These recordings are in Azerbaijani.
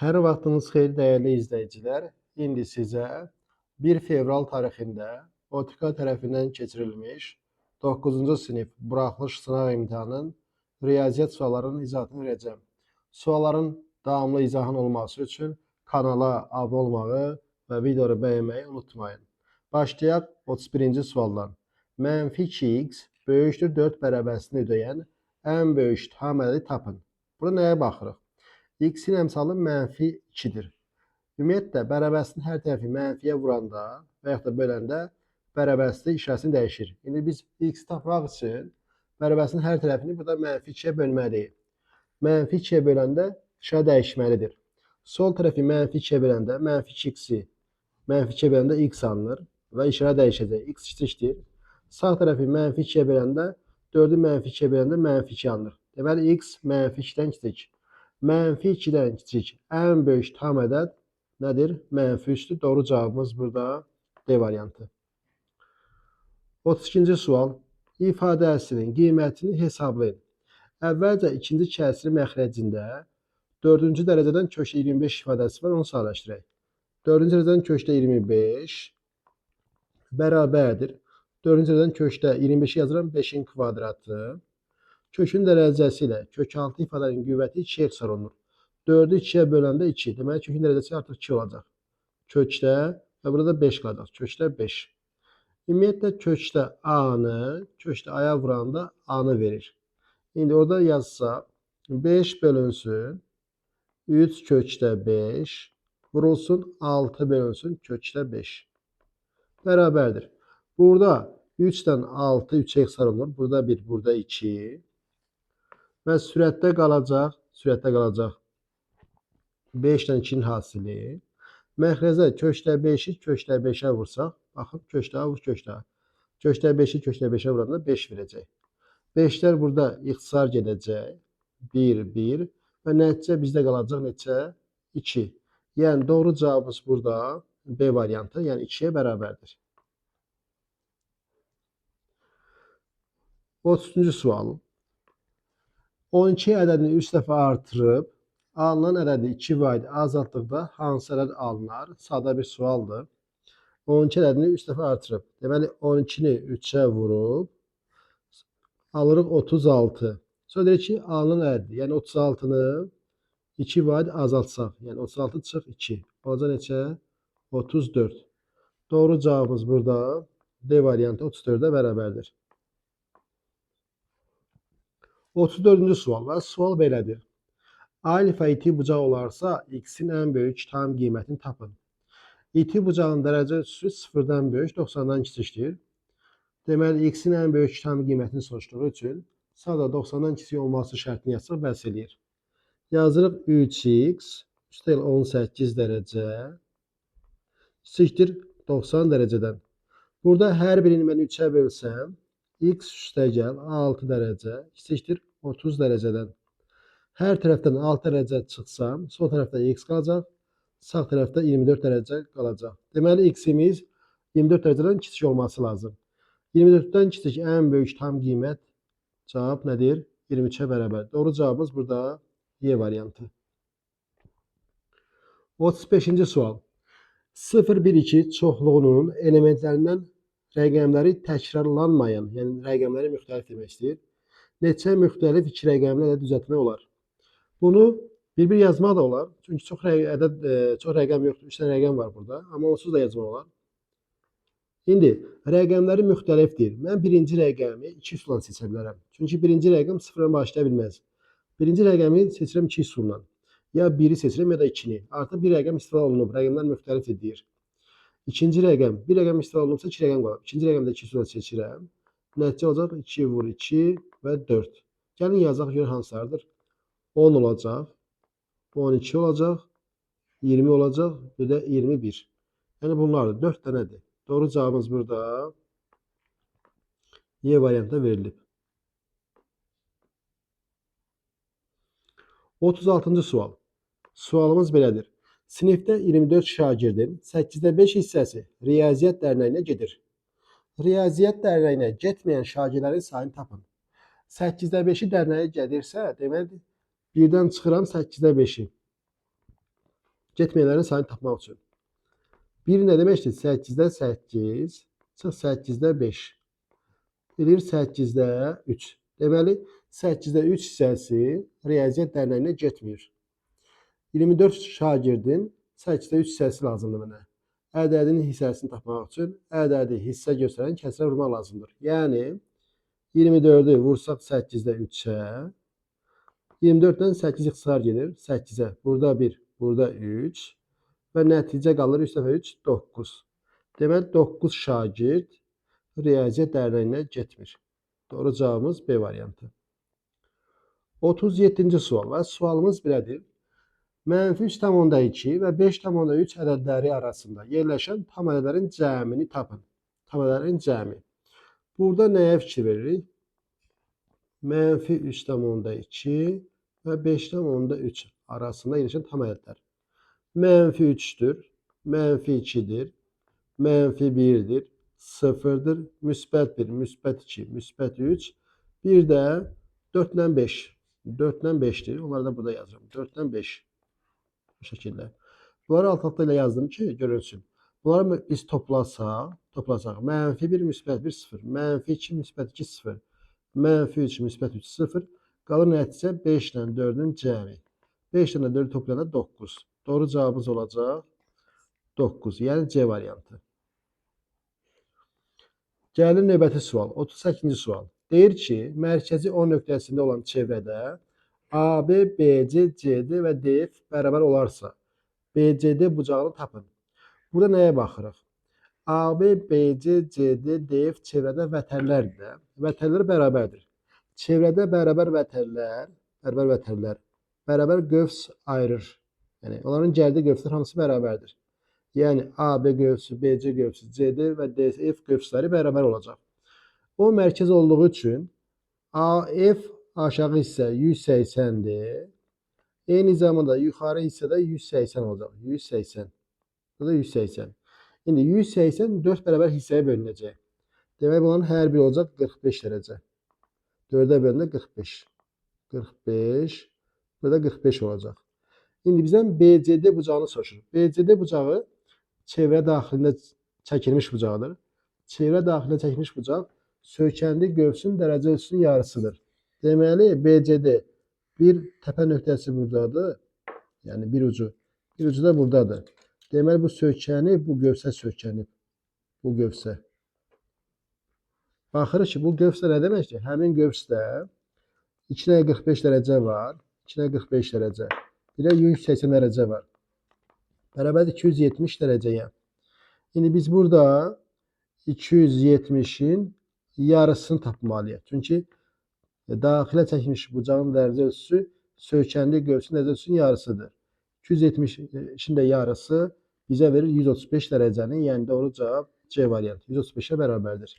Hər vaxtınız xeyir dəyərli izləyicilər. İndi sizə 1 fevral tarixində OTK tərəfindən keçirilmiş 9-cu sinif buraxılış sınaq imtahanının riyaziyyat suallarının izahını verəcəm. Sualların davamlı izahın olması üçün kanala abunə olmağı və videoyu bəyənməyi unutmayın. Başlayaq 31-ci sualdan. Mənfi 2x böyükdür 4 bərabəsini ödəyən ən böyük tam ədədi tapın. Burada nəyə baxırıq? X-in əmsalı mənfi 2-dir. Ümumiyyətlə, bərabərlisinin hər tərəfi mənfiyə vuranda və yaxud da böləndə bərabərlisinin işarəsini dəyişir. İndi biz X tapmaq üçün bərabərlisinin hər tərəfini burada mənfi 2-yə bölməliyik. Mənfi 2-yə böləndə işarə dəyişməlidir. Sol tərəfi mənfi 2-yə böləndə mənfi 2x-i mənfi 2-yə böləndə x alınır və işarə dəyişəcək. X kiçikdir. Sağ tərəfi mənfi 2-yə böləndə 4-ü mənfi 2-yə böləndə mənfi 2 alınır. Deməli, x mənfi 2-dən kiçik. Mənfi 2-dən kiçik ən böyük tam ədəd nədir? Mənfi 3-dür. Doğru cavabımız burada D variantı. 32-ci sual. İfadəsinin qiymətini hesablayın. Əvvəlcə ikinci kəsri məxrəcində 4-cü dərəcədən kökdə 25 ifadəsi var. Onu sadələşdirək. 4-cü dərəcədən kökdə 25 bərabərdir. 4-cü dərəcədən kökdə 25 yazıram. 5-in kvadratı. Kökün dərəcəsi ilə kök 6 ifadənin qüvvəti 2-yə ixtisar olunur. 4-ü 2-yə böləndə 2. Deməli, kökün dərəcəsi artıq 2 olacaq. Kökdə və burada 5 qalacaq. Kökdə 5. Ümumiyyətlə, kökdə A-nı, kökdə A-ya vuranda A-nı verir. İndi orada yazsa 5 bölünsün 3 kökdə 5 vurulsun 6 bölünsün kökdə 5. Bərabərdir. Burada 3-dən 6 3-ə ixtisar olunur. Burada 1, burada 2. Və sürətdə qalacaq 5-dən 2-nin hasili. Məxrəcə kökdə 5-i kökdə 5-ə vursaq, baxın, kökdə A vur kökdə A. Kökdə 5-i kökdə 5-ə vuranda 5 verəcək. 5-lər burada ixtisar gedəcək. 1, 1 və nəticə bizdə qalacaq neçə? 2. Yəni, doğru cavabımız burada B variantı, yəni 2-yə bərabərdir. 33-cü sual. 12 ədədini 3 dəfə artırıb, alınan ədədi 2 vaid azaltdıqda hansı ədəd alınar? Sadə bir sualdır. 12 ədədini 3 dəfə artırıb. Deməli, 12-ni 3-ə vurub, alırıq 36. Sonra deyir ki, alınan ədədi, yəni 36-nı 2 vaid azaltsaq. Yəni, 36 çıx 2. Olacaq neçə? 34. Doğru cavabımız burada D variantı 34-ə bərabərdir. 34-cü sual və sual belədir. Alfa iti bucaq olarsa, x-in ən böyük tam qiymətini tapın. İti bucağın dərəcə ölçüsü 0-dan böyük, 90-dan kiçikdir. Deməli, x-in ən böyük tam qiymətini soruşduğu üçün sadəcə 90-dan kiçik olması şərtini yazsaq bəs eləyir. Yazırıq 3x üstəgəl 18 dərəcə kiçikdir 90 dərəcədən. Burada hər birini mən 3-ə bölsəm, x üstəgəl 6 dərəcə kiçikdir 30 dərəcədən. Hər tərəfdən 6 dərəcə çıxsam, sol tərəfdə x qalacaq, sağ tərəfdə 24 dərəcə qalacaq. Deməli, x-imiz 24 dərəcədən kiçik olması lazım. 24-dən kiçik ən böyük tam qiymət cavab nədir? 23-ə bərabər. Doğru cavabımız burada Y variantı. 35-ci sual. 0, 1, 2 çoxluğunun elementlərindən rəqəmləri təkrarlanmayan, yəni rəqəmləri müxtəlif demək istəyir. Neçə müxtəlif 2 rəqəmli ədəd düzəltmək olar? Bunu bir-bir yazmaq da olar. Çünki çox rəqəm yoxdur. 3 dənə rəqəm var burada. Amma onsuz da yazmaq olar. İndi rəqəmləri müxtəlifdir. Mən birinci rəqəmi 2 üsulla seçə bilərəm. Çünki birinci rəqəm 0-dan başlaya bilməz. Birinci rəqəmi seçirəm 2 üsulla. Ya 1-i seçirəm, ya da 2-ni. Artıq bir rəqəm istifadə olunub. Rəqəmlər müxtəlifdir deyir. İkinci rəqəm, bir rəqəm istifadə olunubsa 2 rəqəm qalır. İkinci rəqəmdə 2 üsulla seçirəm. Nəticə olacaq 2 vur 2 və 4. Gəlin yazaq görə hansılardır? 10 olacaq, 12 olacaq, 20 olacaq, bir də 21. Yəni bunlardır. 4 dənədir. Doğru cavabımız burada Y variantında verilib. 36-cı sual. Sualımız belədir. Sinifdə 24 şagirdin 8-də 5 hissəsi Riyaziyyat dərnəyinə gedir. Riyaziyyat dərnəyinə getməyən şagirdlərin sayını tapın. 8-də 5-i dərnəyə gedirsə, deməli, 1-dən çıxıram 8-də 5-i. Getməyənlərin sayını tapmaq üçün. 1 nə deməkdir? 8-dən 8 çıx 8-də 5. Edir 8-də 3. Deməli, 8-də 3 hissəsi riyaziyyat dərnəyinə getmir. 24 şagirdin 8-də 3 hissəsi lazımdır mənə. Ədədin hissəsini tapmaq üçün ədədi hissə göstərən kəsrə vurmaq lazımdır. Yəni, 24-ü vursaq 8-də 3-ə, 24-dən 8 ixtisar gedir 8-ə. Burada 1, burada 3 və nəticə qalır 3 dəfə 3, 9. Deməli, 9 şagird riyaziyyat dərnəyinə getmir. Doğru cavabımız B variantı. 37-ci sual və sualımız belədir. -3,2 və 5,3 ədədləri arasında yerləşən tam ədədlərin cəmini tapın. Tam ədədlərin cəmi. Burada nəyə fikir veririk? -3,2 və 5,3 arasında yerləşən tam ədədlər. -3-dür, -2-dir, -1-dir, 0-dır, -1, -2, -3, bir də 4 ilə 5. 4 ilə 5-dir. Onları da burada yazıram. 4 ilə 5. Bu şəkildə. Bunları alt-alta ilə yazdım ki, görünsün. Bunları biz toplasaq, -1, -1, 0, -2, -2, 0, -3, -3, 0, qalır nəticə 5 ilə 4-ün cəmi. 5 ilə 4-ü toplayanda 9. Doğru cavabımız olacaq 9, yəni C variantı. Gəlir növbəti sual, 38-ci sual. Deyir ki, mərkəzi O nöqtəsində olan çevrədə AB, BC, CD və DF bərabər olarsa, BCD bucağını tapın. Burada nəyə baxırıq? AB, BC, CD, DF çevrədə vətərlərdir. Vətərlər bərabərdir. Çevrədə bərabər vətərlər, bərabər qövs ayırır. Yəni, onların gəldiyi qövslər hamısı bərabərdir. Yəni, AB qövsü, BC qövsü, CD və DF qövsləri bərabər olacaq. O mərkəz olduğu üçün AF aşağı hissə 180-dir. Eyni zamanda yuxarı hissədə 180 olacaq. 180. Burada 180. İndi 180 4 bərabər hissəyə bölünəcək. Demək, bunların hər biri olacaq 45 dərəcə. 4-ə bölündə 45. 45. Burada 45 olacaq. İndi bizdən BCD bucağını soruşur. BCD bucağı çevrə daxilində çəkilmiş bucaqdır. Çevrə daxilində çəkilmiş bucaq söykəndiyi qövsün dərəcə ölçüsünün yarısıdır. Deməli, BCD bir təpə nöqtəsi buradadır. Yəni, bir ucu da buradadır. Deməli, bu söykənib, bu qövsə söykənib. Bu qövsə. Baxırıq ki, bu qövsdə nə deməkdir? Həmin qövsdə 2 45 dərəcə var. 2 45 dərəcə. Bir də 180 dərəcə var. Bərabərdir 270 dərəcəyə. İndi biz burada 270-in yarısını tapmalıyıq. Çünki daxilə çəkilmiş bucağın dərəcə ölçüsü söykəndiyi qövsün dərəcə ölçüsünün yarısıdır. 270-in də yarısı bizə verir 135 dərəcəni. Yəni, doğru cavab C variantı. 135-ə bərabərdir.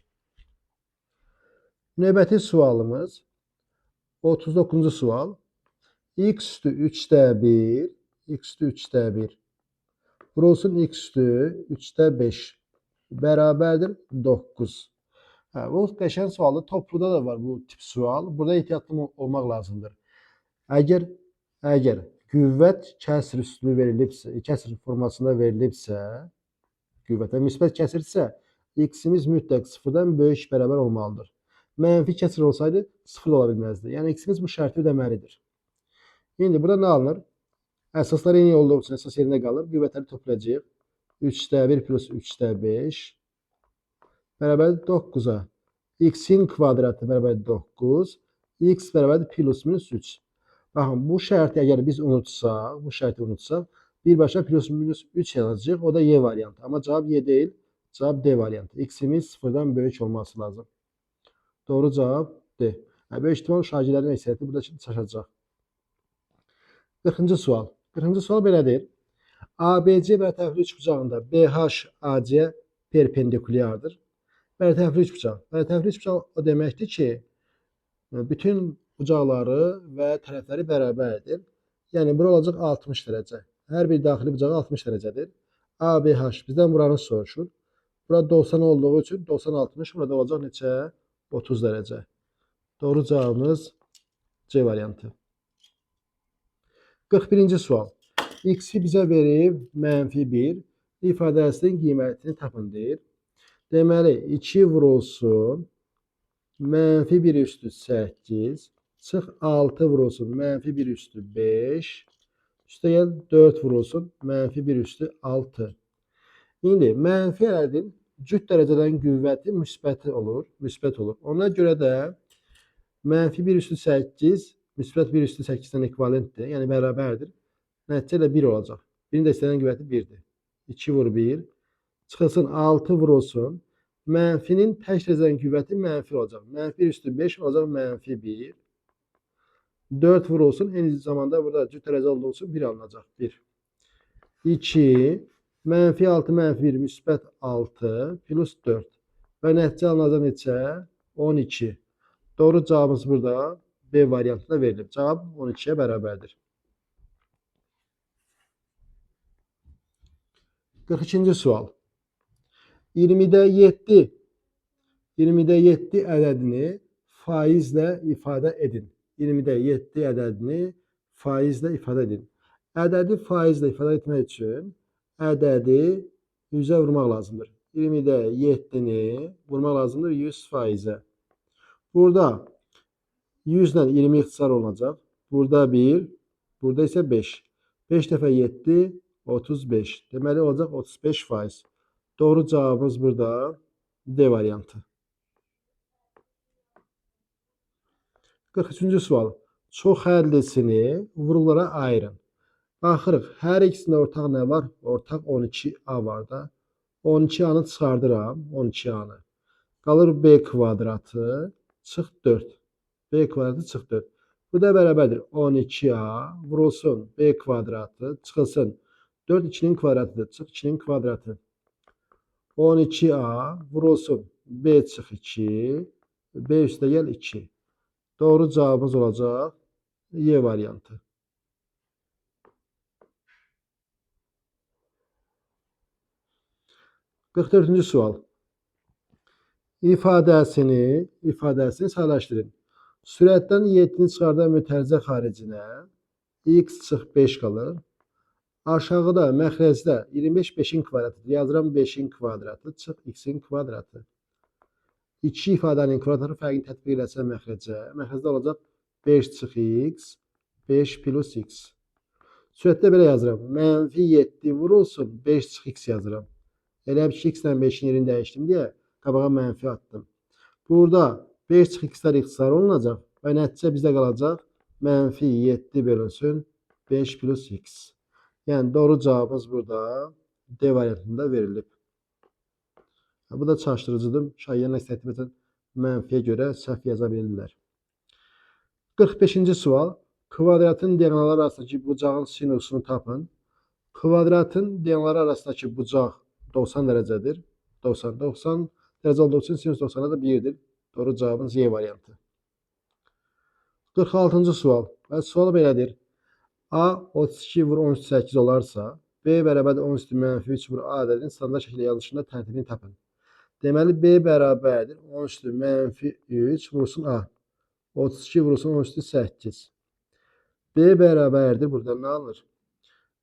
Növbəti sualımız 39-cu sual. X üstü 3-də 1, X üstü 3-də 1 vurulsun X üstü 3-də 5 bərabərdir 9. Bu qəşəng sualda topluda da var bu tip sual. Burada ehtiyatlı olmaq lazımdır. Əgər qüvvət kəsr üstü verilibsə, kəsr formasında verilibsə, qüvvətə müsbət kəsrdirsə, x-imiz mütləq 0-dan böyük bərabər olmalıdır. Mənfi kəsr olsaydı 0 ola bilməzdi. Yəni x-imiz bu şərti ödəməlidir. İndi burada nə alınır? Əsaslar eyni olduğu üçün əsas yerində qalır. Qüvvətləri toplayacağıq. 3-də 1 plus 3-də 5 bərabərdir 9-a. X-in kvadratı bərabərdir 9. X bərabərdir plus minus 3. Baxın, bu şərti əgər biz unutsaq, birbaşa plus minus 3 yazacağıq. O da Y variantı. Amma cavab Y deyil, cavab D variantı. X-imiz 0-dan böyük olması lazım. Doğru cavab D. Böyük ihtimal şagirdlərin əksəriyyəti burada çaşacaq. 40-cı sual. 40-cı sual belədir. ABC bərtərəfli üçbucağında BH AC perpendikulyardır. Bərtərəfli üçbucaq. Bərtərəfli üçbucaq o deməkdir ki, bütün bucaqları və tərəfləri bərabərdir. Yəni, bura olacaq 60 dərəcə. Hər bir daxili bucağı 60 dərəcədir. ABH bizdən buranı soruşur. Burada 90 olduğu üçün 90-60, burada olacaq neçə? 30 dərəcə. Doğru cavabımız C variantı. 41-ci sual. X-i bizə verib -1 ifadəsinin qiymətini tapın deyir. Deməli 2 vurulsun -1 üstü 8 çıx 6 vurulsun -1 üstü 5 üstə gəl 4 vurulsun -1 üstü 6. İndi mənfi ədədin cüt dərəcələrin qüvvəti müsbət olur. Ona görə də -1 üstü 8 müsbət 1 üstü 8-dən ekvivalentdir, yəni bərabərdir. Nəticə ilə 1 olacaq. 1-in də istənilən qüvvəti 1-dir. 2 vur 1 çıxılsın 6 vurulsun. Mənfinin tək dərəcələrin qüvvəti mənfi olacaq. -1 üstü 5 olacaq -1. 4 vurulsun. Eyni zamanda burada cüt dərəcə olduğu üçün 1 alınacaq. 1. 2 -6 -1 müsbət 6 plus 4. Və nəticə alınacaq neçə? 12. Doğru cavabımız burada B variantında verilib. Cavab 12'ye bərabərdir. 42-ci sual. 20'də 7 ədədini faizlə ifadə edin. 20'də 7 ədədini faizlə ifadə edin. Ədədi faizlə ifadə etmək üçün ədədi 100'ə vurmaq lazımdır. 20'də 7'ni vurmaq lazımdır 100%'ə. Burada 100 ilə 20 ixtisar olunacaq. Burada 1, burada isə 5. 5 dəfə 7, 35. Deməli olacaq 35%. Doğru cavabımız burada D variantı. 43-cü sual. Çox hədlisini vurgulara ayırın. Baxırıq, hər ikisində ortaq nə var? Ortaq 12A var da. 12A'nı çıxardıram, 12A'nı. Qalır B kvadratı, çıx 4. B kvadratı çıx 4. Bu da bərabərdir. 12A vurulsun B kvadratı, çıxılsın. 4 2'nin kvadratıdır, çıx 2'nin kvadratı. 12A vurulsun B çıx 2, B üstə gəl 2. Doğru cavabımız olacaq Y variantı. 44-cü sual. İfadəsini sadələşdirin. Sürətdən 7'ni çıxardan mütərizə xaricinə x çıx 5 qalır. Aşağıda məxrəcdə 25 5'in kvadratıdır. Yazıram 5'in kvadratı çıx x'in kvadratı. İki ifadənin kvadratı fərqini tətbiq eləsən məxrəcə. Məxrəcdə olacaq 5 çıx x, 5 plus x. Sürətdə belə yazıram. -7 vurulsun 5 çıx x yazıram. Elə ki x ilə 5'in yerini dəyişdim deyə qabağa mənfi attım. Burada 5 çıx x'lər ixtisar olunacaq və nəticə bizdə qalacaq -7 bölünsün 5 plus x. Yəni doğru cavabımız burada D variantında verilib. Bu da çaşdırıcıdır. Şagirdlər istədiklərindən mənfiyə görə səhv yaza bilirlər. 45-ci sual. Kvadratın diaqonalları arasındakı bucağın sinusunu tapın. Kvadratın diaqonalları arasındakı bucaq 90 dərəcədir. 90 dərəcə olduğu üçün sinus 90'a da 1'dir. Doğru cavabımız Y variantı. 46-cı sual. Və sual belədir. A 32 vur 10 üstü 8 olarsa, B bərabərdir 10 üstü -3 vur A ədədinin standart şəkildə yazılışında tərtibini tapın. Deməli B bərabərdir 10 üstü -3 vurulsun A. 32 vurulsun 10 üstü 8. B bərabərdir burada nə alınır?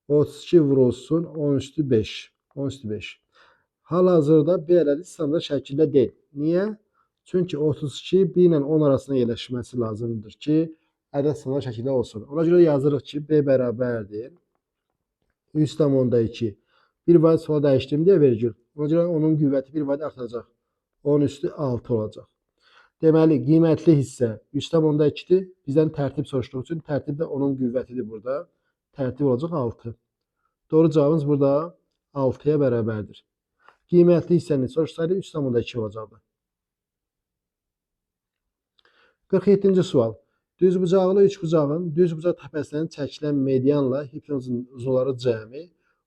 32 vurulsun 10 üstü 5. 10 üstü 5. Hal-hazırda B ədədi standart şəkildə deyil. Niyə? Çünki 32 1 ilə 10 arasında yerləşməsi lazımdır ki, ədəd standart şəkildə olsun. Ona görə yazırıq ki, B bərabərdir 100,2. Bir vəd sola dəyişdim deyə vergül. Ona görə onun qüvvəti bir vəd artacaq. 10 üstü 6 olacaq. Deməli, qiymətli hissə 100,2'dir. Bizdən tərtib soruşduğu üçün tərtib də onun qüvvətidir burada. Tərtib olacaq 6. Doğru cavabımız burada 6'ya bərabərdir. Qiymətli hissəni soruşsaydı 3,2 olacaqdı. 47-ci sual. Düzbucaqlı üçbucağın düzbucaq təpəsindən çəkilən medianla hipotenuzun uzunları cəmi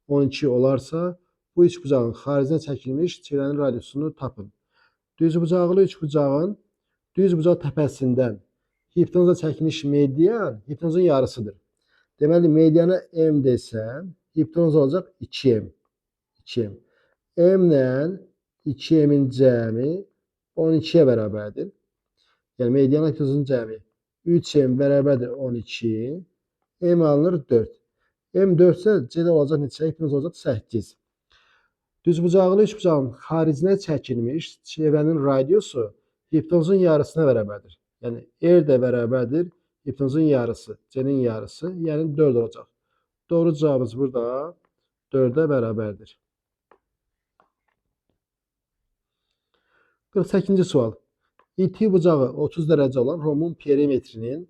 12 olarsa, bu üçbucağın xaricinə çəkilmiş çevrənin radiusunu tapın. Düzbucaqlı üçbucağın düzbucaq təpəsindən hipotenuza çəkilmiş median hipotenuzun yarısıdır. Deməli, mediana M desəm, hipotenuz olacaq 2M. 2M. M ilə 2M'in cəmi 12'ye bərabərdir. Yəni, mediana hipotenuzun cəmi 3M bərabərdir 12. M alınır 4. M4 isə C-də olacaq neçə? Hipotez olacaq 8. Düzbucaqlı üçbucağın xaricinə çəkilmiş çevrənin radiusu hipotenuzun yarısına bərabərdir. Yəni R də bərabərdir hipotenuzun yarısı, C-nin yarısı, yəni 4 olacaq. Doğru cavabımız burada 4-ə bərabərdir. 48-ci sual. İti bucağı 30 dərəcə olan romun perimetrinin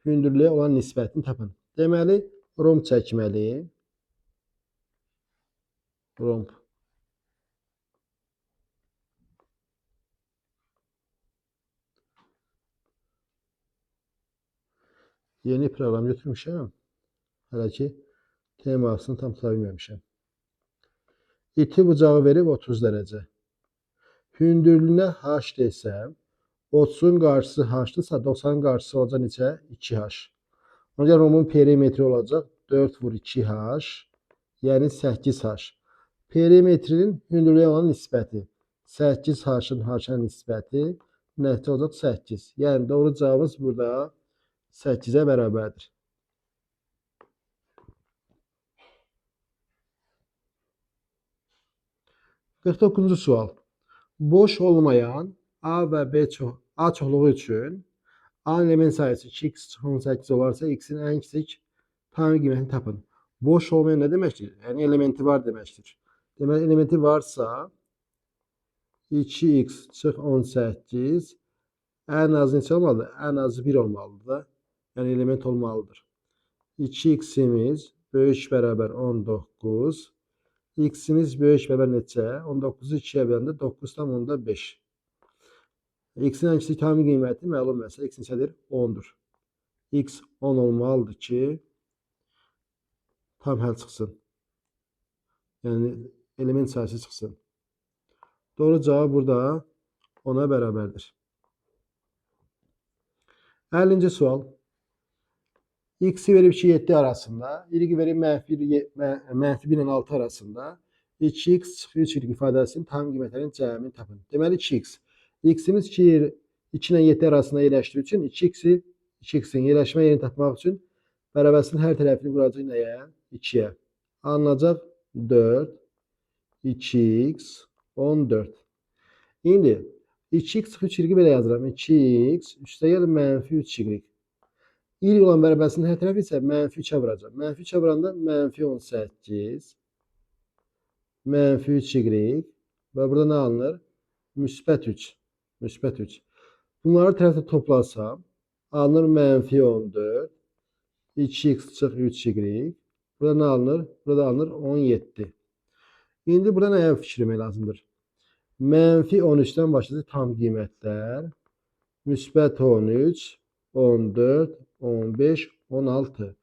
hündürlüyə olan nisbətini tapın. Deməli, rom çəkməli. Romb. Yeni proqram götürmüşəm. Hələ ki, temasını tam tuta bilməmişəm. İti bucağı verib 30 dərəcə. Hündürlüyünə h desəm, 30-un qarşısı h-dırsa, 90-ın qarşısı olacaq neçə? 2h. Ona görə romun perimetri olacaq 4 vur 2h, yəni 8h. Perimetrinin hündürlüyə olan nisbəti 8h-ın h-a nisbəti nəticə olacaq 8. Yəni doğru cavabımız burada 8-ə bərabərdir. Qırx 9-cu sual. Boş olmayan A və B A çoxluğu üçün A element sayısı 2x 18 olarsa x-in ən kiçik tam qiymətini tapın. Boş olmayan nə deməkdir? Yəni elementi var deməkdir. Deməli, elementi varsa 2x çıx 18 ən azı neçə olmalıdır? Ən azı 1 olmalıdır da. Yəni element olmalıdır. 2x-imiz böyük bərabər 19. X-imiz böyük bərabər neçə? 19-u 2-yə böləndə 9,5. X-in ən kiçik tam qiyməti məlum məsələ. X neçədir? 10-dur. X 10 olmalıdır ki, tam həll çıxsın. Yəni element sayısı çıxsın. Doğru cavab burada 10-a bərabərdir. 50-ci sual. X-i verib 2-7 arasında, y verib -1 ilə 6 arasında 2x çıxı 3 ifadəsinin tam qiymətlərinin cəmini tapın. Deməli 2x. X-imiz 2 ilə 7 arasında yerləşdiyi üçün 2x-in yerləşmə yerini tapmaq üçün bərabərinin hər tərəfini vuracaq nəyə? 2-yə. Alınacaq 4, 2x, 14. İndi 2x çıxı 3 belə yazıram. 2x üstəgəl -3y. Y olan bərabərinin hər tərəfi isə -3-ə vuracaq. -3-ə vuranda -18, -3y və burada nə alınır? Müsbət 3. Müsbət 3. Bunları tərəfdə toplasam, alınır -14, 2x çıx 3y. Burada nə alınır? Burada alınır 17. İndi burada nəyə fikirmək lazımdır? -13-dən başlayacaq tam qiymətlər. Müsbət 13, 14, 15, 16.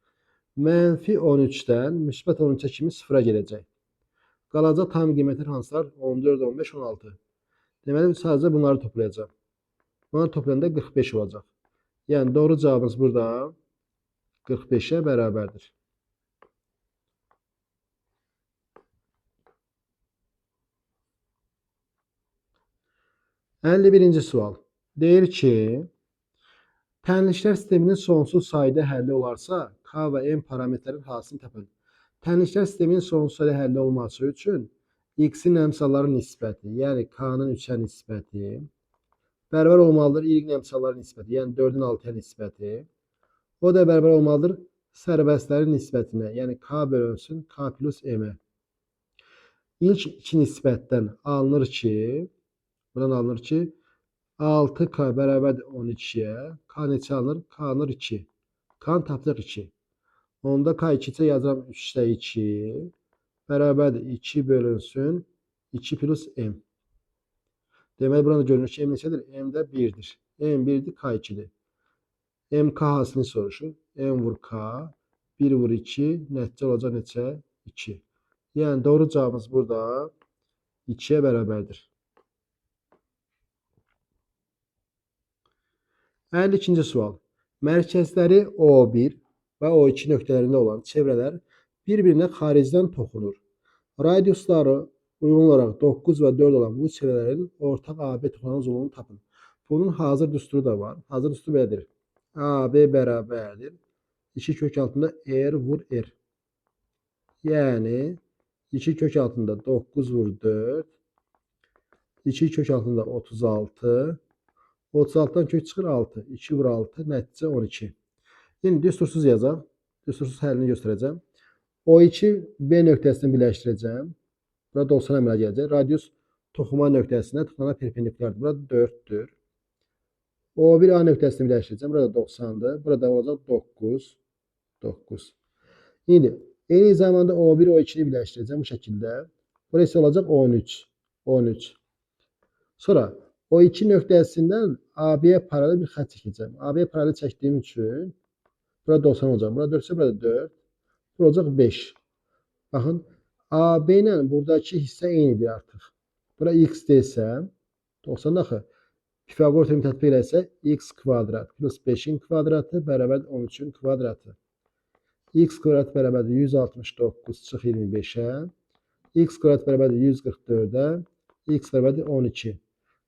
-13-dən müsbət 13-ə kimi sıfıra gələcək. Qalacaq tam qiymətlər hansılar? 14, 15, 16. Deməli, sadəcə bunları toplayacaq. Bunları toplayanda 45 olacaq. Yəni, doğru cavabımız burada 45-ə bərabərdir. Birinci sual. Deyir ki, tənliklər sisteminin sonsuz sayda həlli olarsa, K və M parametrlərin hasını tapın. Tənliklər sisteminin sonsuz sayda həlli olması üçün X-in əmsalları nisbəti, yəni K-nın 3-ə nisbəti, bərabər olmalıdır Y-in əmsalları nisbəti, yəni 4-ün 6-ya nisbəti. O da bərabər olmalıdır sərbəstlərin nisbətinə, yəni K bölünsün K plus M-ə. İlk iki nisbətdən alınır ki, buradan alınır ki, 6K bərabərdir 12-yə. K neçə alınır? K alınır 2. K-nı tapdıq 2. Onda K 2-cə yazıram 3-də 2. Bərabərdir 2 bölünsün 2 plus M. Deməli, burada görünür ki, M neçədir? M də 1-dir. M 1-dir, K 2-dir. M K hasını soruşur. M vur K, 1 vur 2, nəticə olacaq neçə? 2. Yəni, doğru cavabımız burada 2-yə bərabərdir. 52-ci sual. Mərkəzləri O1 və O2 nöqtələrində olan çevrələr bir-birinə xaricdən toxunur. Radiusları uyğun olaraq 9 və 4 olan bu çevrələrin ortaq AB toxunan uzunluğunu tapın. Bunun hazır düsturu da var. Hazır düsturu belədir. AB bərabərdir 2 kök altında R vur R. Yani 2 kök altında 9 vur 4. 2 kök altında 36. 36'dan kök çıxır 6. 2 vur 6. Nəticə 12. Şimdi düstursuz yazacaq. Düstursuz həlini göstərəcəm. O iki B nöqtəsini birləşdirəcəm. Burada 90 əmələ gələcək. Radius toxuma nöqtəsinə tıxana perpendikulardır. Burada 4'dür. O bir A nöqtəsini birləşdirəcəm. Burada 90'dır. Burada olacaq 9. 9. İndi eyni zamanda O1 O2'ni birləşdirəcəm bu şəkildə. Burası olacaq 13. 13. Sonra O2 nöqtəsindən AB'yə paralel bir xətt çəkəcəm. AB'yə paralel çəkdiyim üçün burada 90 olacaq. Burada 4 ise burada 4. Bu olacaq 5. Baxın, AB ilə buradakı hissə eynidir artıq. Bura x desəm, 90 axı Pifaqor teoremi tətbiq eləsək, x kvadrat plus 5'in kvadratı bərabər 13'ün kvadratı. X kvadrat bərabərdir 169 çıx 25'ə. X kvadrat bərabərdir 144'ə. X bərabərdir 12.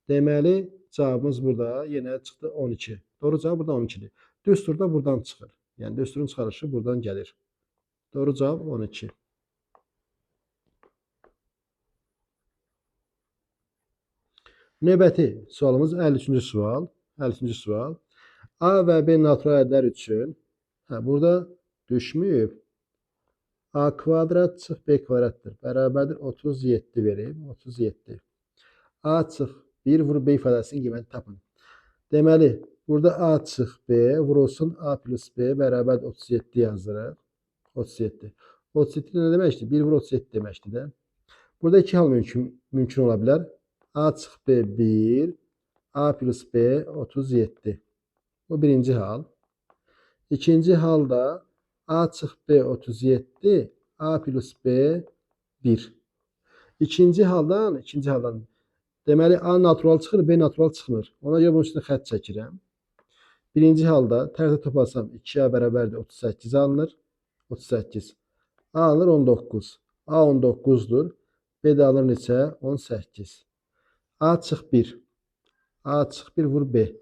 Deməli, cavabımız burada yenə çıxdı 12. Doğru cavab burada 12'dir. Düstur da buradan çıxır. Yəni düsturun çıxarışı buradan gəlir. Doğru cavab 12. Növbəti sualımız 53-cü sual. 53-cü sual. A və B natural ədədlər üçün burada düşməyib. A kvadrat çıx B kvadratdır. Bərabərdir 37 verib. 37. A çıx 1 vur B ifadəsinin qiymətini tapın. Deməli, burada A çıx B vurulsun A plus B bərabərdir 37 yazırıq. 37. 37 nə deməkdir? 1 vur 37 deməkdir də. Burada iki hal mümkün ola bilər. A çıx B 1, A plus B 37. Bu birinci hal. İkinci halda A çıx B 37, A plus B 1. İkinci haldan deməli A natural çıxır, B natural çıxmır. Ona görə bunun üstünə xətt çəkirəm. Birinci halda tərəfə toplasam 2A bərabərdir 38 alınır. 38. A alınır 19. A 19'dur. B də alınır neçə? 18. A çıx 1. A çıx 1 vur B.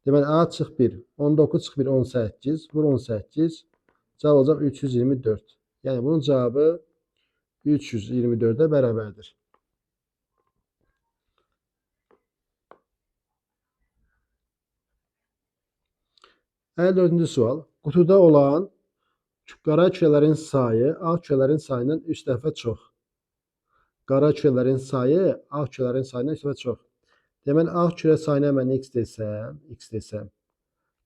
Deməli A çıx 1. 19 çıx 1 18. Vur 18. Cavab olacaq 324. Yəni bunun cavabı 324'e bərabərdir. Dördüncü sual. Qutuda olan qara kürələrin sayı ağ kürələrin sayından 3 dəfə çox. Qara kürələrin sayı ağ kürələrin sayından 3 dəfə çox. Deməli, ağ kürə sayına mən x desəm,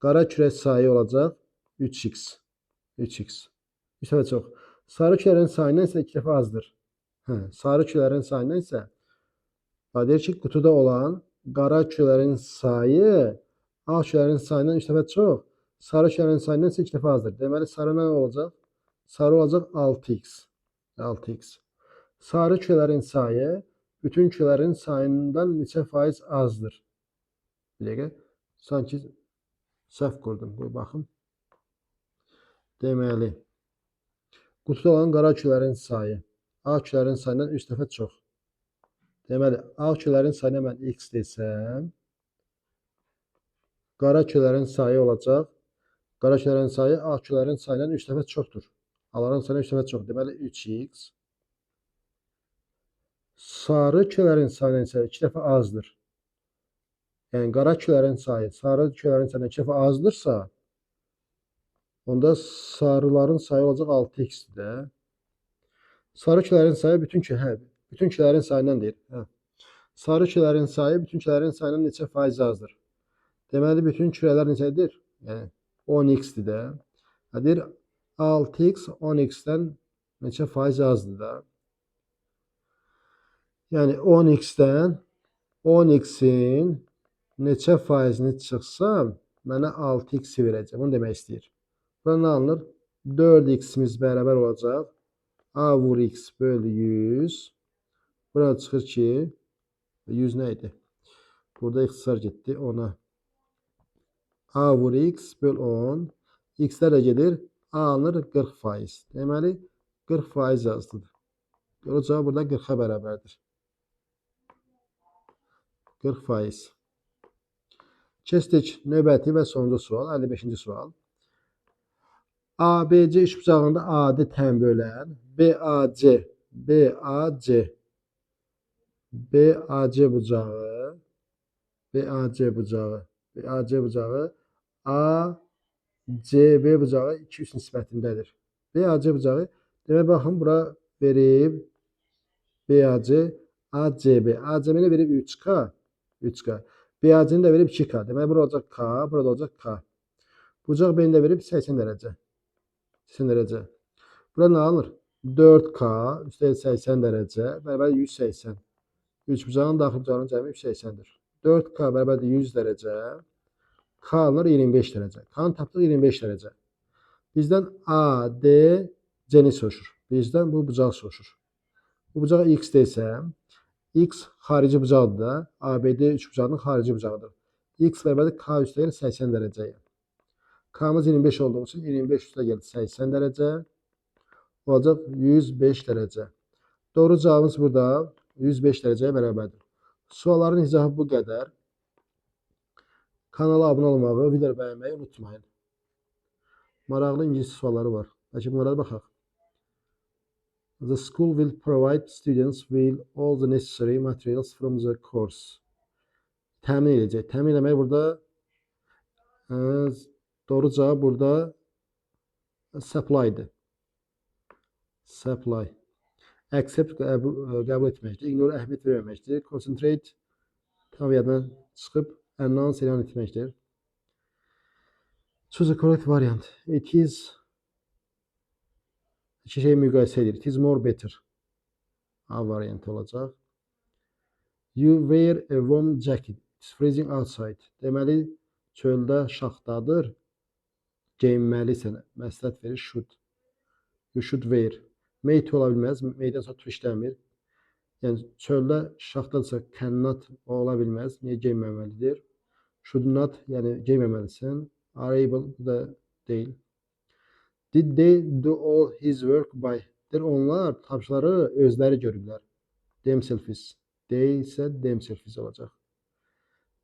qara kürə sayı olacaq 3x. 3x. 3 dəfə çox. Sarı kürələrin sayından isə 2 dəfə azdır. Sarı kürələrin sayından isə deyir ki, qutuda olan qara kürələrin sayı ağ kürələrin sayından 3 dəfə çox. Sarı kürələrin sayından isə 2 dəfə azdır. Deməli, sarı nə olacaq? Sarı olacaq 6x. 6x. Sarı kürələrin sayı bütün kürələrin sayından neçə faiz azdır? Bir dəqiqə. Sanki səhv qurdum. Qoy baxım. Deməli, qutuda olan qara kürələrin sayı ağ kürələrin sayından 3 dəfə çox. Deməli, ağ kürələrin sayına mən x desəm, qara kürələrin sayı olacaq. Qara kürələrin sayı ağ kürələrin sayından 3 dəfə çoxdur. Ağların sayından 3 dəfə çox. Deməli, 3x. Sarı kürələrin sayından isə 2 dəfə azdır. Yəni, qara kürələrin sayı sarı kürələrin sayından 2 dəfə azdırsa, onda sarıların sayı olacaq 6x-dir də. Sarı kürələrin sayı bütün kürələrin sayından deyir. Sarı kürələrin sayı bütün kürələrin sayından neçə faiz azdır? Deməli, bütün kürələr neçədir? Yəni, 10x-dir də. Deyir, 6x 10x-dən neçə faiz azdır da. Yəni, 10x-dən 10x-in neçə faizini çıxsam, mənə 6x verəcək. Bunu demək istəyir. Burada nə alınır? 4x-imiz bərabər olacaq. A vur x bölü 100. Burada çıxır ki, 100 nə idi? Burada ixtisar getdi 10'a. A vur x böl 10. X'lər də gedir. A alınır 40%. Deməli, 40% yazılır. Doğru cavab burada 40'a bərabərdir. 40%. Keçdik növbəti və sonuncu sual, 55-ci sual. ABC üçbucağında adi tən bölən BAC BAC BAC bucağı BAC bucağı BAC bucağı ACB bucağı 2-3 nisbətindədir. BAC bucağı demək baxın bura verib BAC ACB ACB-ni verib 3K 3K BAC-ni də verib 2K. Demək bura olacaq K, burada olacaq K. Bucaq beni də verib 80 dərəcə. 80 dərəcə. Bura nə alınır? 4K üstəlik 80 dərəcə bərabər 180. Üçbucağın daxil bucağının cəmi 180-dir. 4K bərabər 100 dərəcə. K alınır 25 dərəcə. K-nı tapdıq 25 dərəcə. Bizdən ADC-ni soruşur. Bizdən bu bucaq soruşur. Bu bucaq X desəm, X xarici bucaqdır da, ABD üçbucağının xarici bucağıdır. X bərabərdir K üstəlik 80 dərəcəyə. K-mız 25 olduğu için 25 üstə gəldi 80 dərəcə. Olacaq 105 dərəcə. Doğru cavabımız burada 105 dərəcəyə bərabərdir. Sualların izahı bu qədər. Kanala abunə olmağı, videoları bəyənməyi unutmayın. Maraqlı İngilis sualları var. Bəlkə bunlara baxaq. The school will provide students with all the necessary materials from the course. Təmin edəcək. Təmin etmək burada doğru cavab burada supply'dır. Supply. Accept qəbul etməkdir. Ignore əhəmiyyət verməməkdir. Concentrate tam yaddan çıxıb announce elan etməkdir. Choose the correct variant. It is iki şey müqayisə edir. It is more better. A variantı olacaq. You wear a warm jacket. It's freezing outside. Deməli çöldə şaxtadır. Geyinməlisən. Məsləhət verir should. You should wear. Mate ola bilməz. Mate-dən sonra to işləmir. Yəni çöldə şaxtadırsa cannot ola bilməz. Niyə geyinməməlidir? Should not, yəni geyinməməlisən. Are able, bu da deyil. Did they do all his work by? Onlar tapşırıqları özləri görüblər. Themselves. They isə themselves olacaq.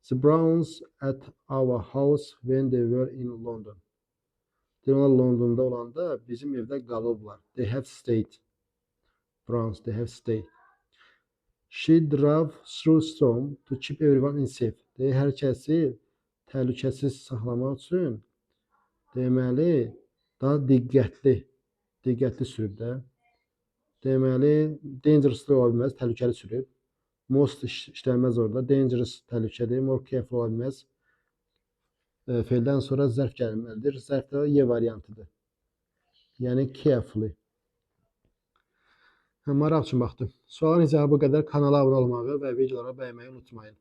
The Browns at our house when they were in London. Onlar Londonda olanda bizim evdə qalıblar. They have stayed. Browns, they have stayed. She drove through storm to keep everyone in safe. Hər kəsi təhlükəsiz saxlamaq üçün deməli daha diqqətli sürüb də. Deməli dangerous ola bilməz, təhlükəli sürüb. Most işlənməz orada. Dangerous təhlükəli, more careful ola bilməz. Feildən sonra zərf gəlməlidir. Zərf də Y variantıdır. Yəni carefully. Maraq üçün baxdım. Sualın izahı bu qədər. Kanala abunə olmağı və videolara bəyənməyi unutmayın.